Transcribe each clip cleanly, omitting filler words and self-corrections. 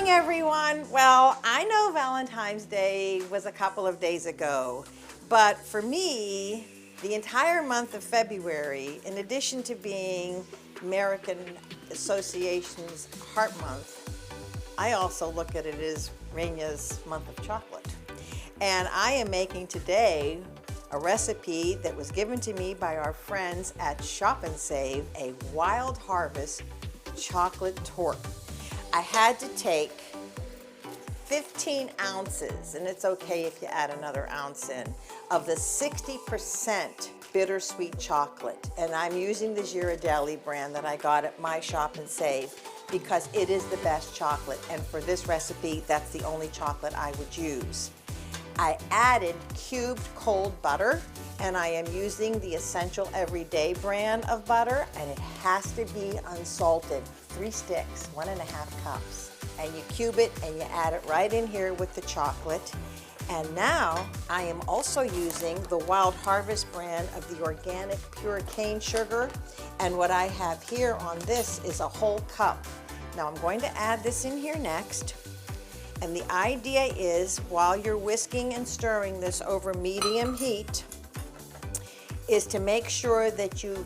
morning, everyone. Well, I know Valentine's Day was a couple of days ago, but for me, the entire month of February, in addition to being American Association's Heart Month, I also look at it as Rania's month of chocolate. And I am making today a recipe that was given to me by our friends at Shop and Save, a Wild Harvest Chocolate Torte. I had to take 15 ounces, and it's okay if you add another ounce in, of the 60% bittersweet chocolate. And I'm using the Ghirardelli brand that I got at my Shop and Save because it is the best chocolate. And for this recipe, that's the only chocolate I would use. I added cubed cold butter, and I am using the Essential Everyday brand of butter, and it has to be unsalted. 3 sticks, 1.5 cups. And you cube it and you add it right in here with the chocolate. And now I am also using the Wild Harvest brand of the organic pure cane sugar. And what I have here on this is a whole cup. Now I'm going to add this in here next. And the idea is, while you're whisking and stirring this over medium heat, is to make sure that you,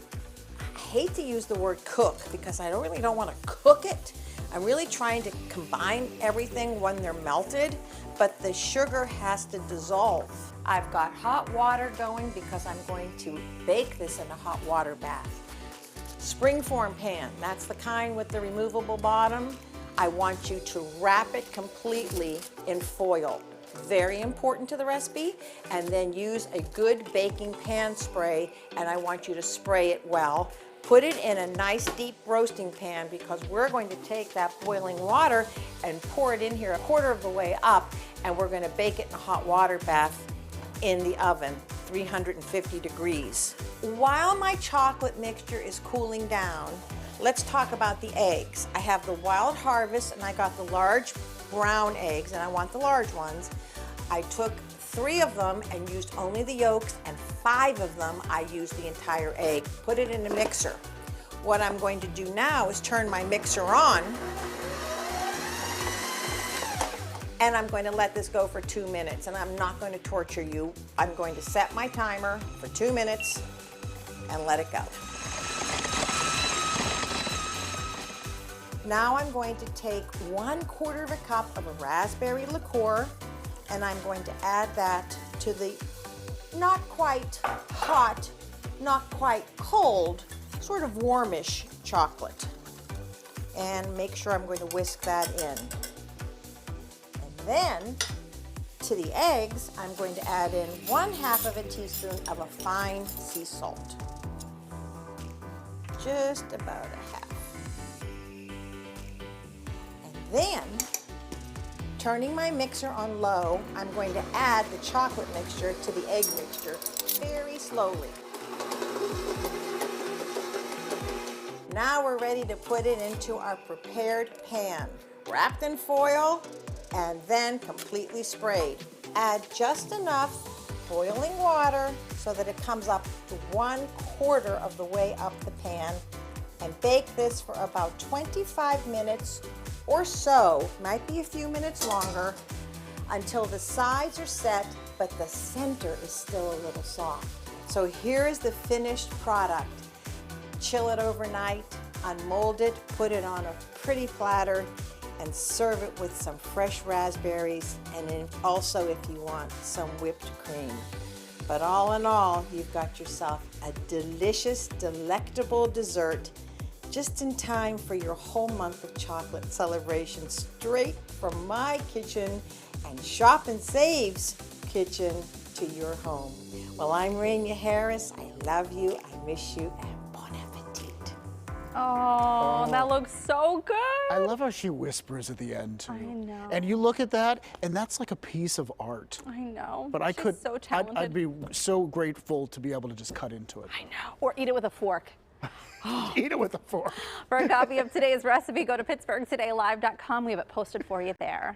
I hate to use the word cook because I really don't want to cook it. I'm really trying to combine everything when they're melted, but the sugar has to dissolve. I've got hot water going because I'm going to bake this in a hot water bath. Springform pan, that's the kind with the removable bottom. I want you to wrap it completely in foil. Very important to the recipe. And then use a good baking pan spray, and I want you to spray it well. Put it in a nice deep roasting pan because we're going to take that boiling water and pour it in here 1/4 of the way up, and we're going to bake it in a hot water bath in the oven, 350 degrees. While my chocolate mixture is cooling down, let's talk about the eggs. I have the Wild Harvest, and I got the large brown eggs, and I want the large ones. I took 3 of them and used only the yolks, and 5 of them I used the entire egg. Put it in a mixer. What I'm going to do now is turn my mixer on, and I'm going to let this go for 2 minutes, and I'm not going to torture you. I'm going to set my timer for 2 minutes and let it go. Now I'm going to take 1/4 of a cup of a raspberry liqueur, and I'm going to add that to the not quite hot, not quite cold, sort of warmish chocolate. And make sure I'm going to whisk that in. And then to the eggs, I'm going to add in 1/2 of a teaspoon of a fine sea salt. Just about a half. And then, turning my mixer on low, I'm going to add the chocolate mixture to the egg mixture very slowly. Now we're ready to put it into our prepared pan, wrapped in foil and then completely sprayed. Add just enough boiling water so that it comes up to 1/4 of the way up the pan, and bake this for about 25 minutes or so, might be a few minutes longer, until the sides are set, but the center is still a little soft. So here is the finished product. Chill it overnight, unmold it, put it on a pretty platter, and serve it with some fresh raspberries, and then also, if you want, some whipped cream. But all in all, you've got yourself a delicious, delectable dessert just in time for your whole month of chocolate celebration, straight from my kitchen and Shop and Save's kitchen to your home. Well, I'm Rania Harris. I love you, I miss you, and bon appetit. Oh, that looks so good. I love how she whispers at the end too. I know. And you look at that, and that's like a piece of art. I know. But I could, so talented. I'd be so grateful to be able to just cut into it. I know. Or eat it with a fork. Eat it with a fork. For a copy of today's recipe, go to PittsburghTodayLive.com. We have it posted for you there.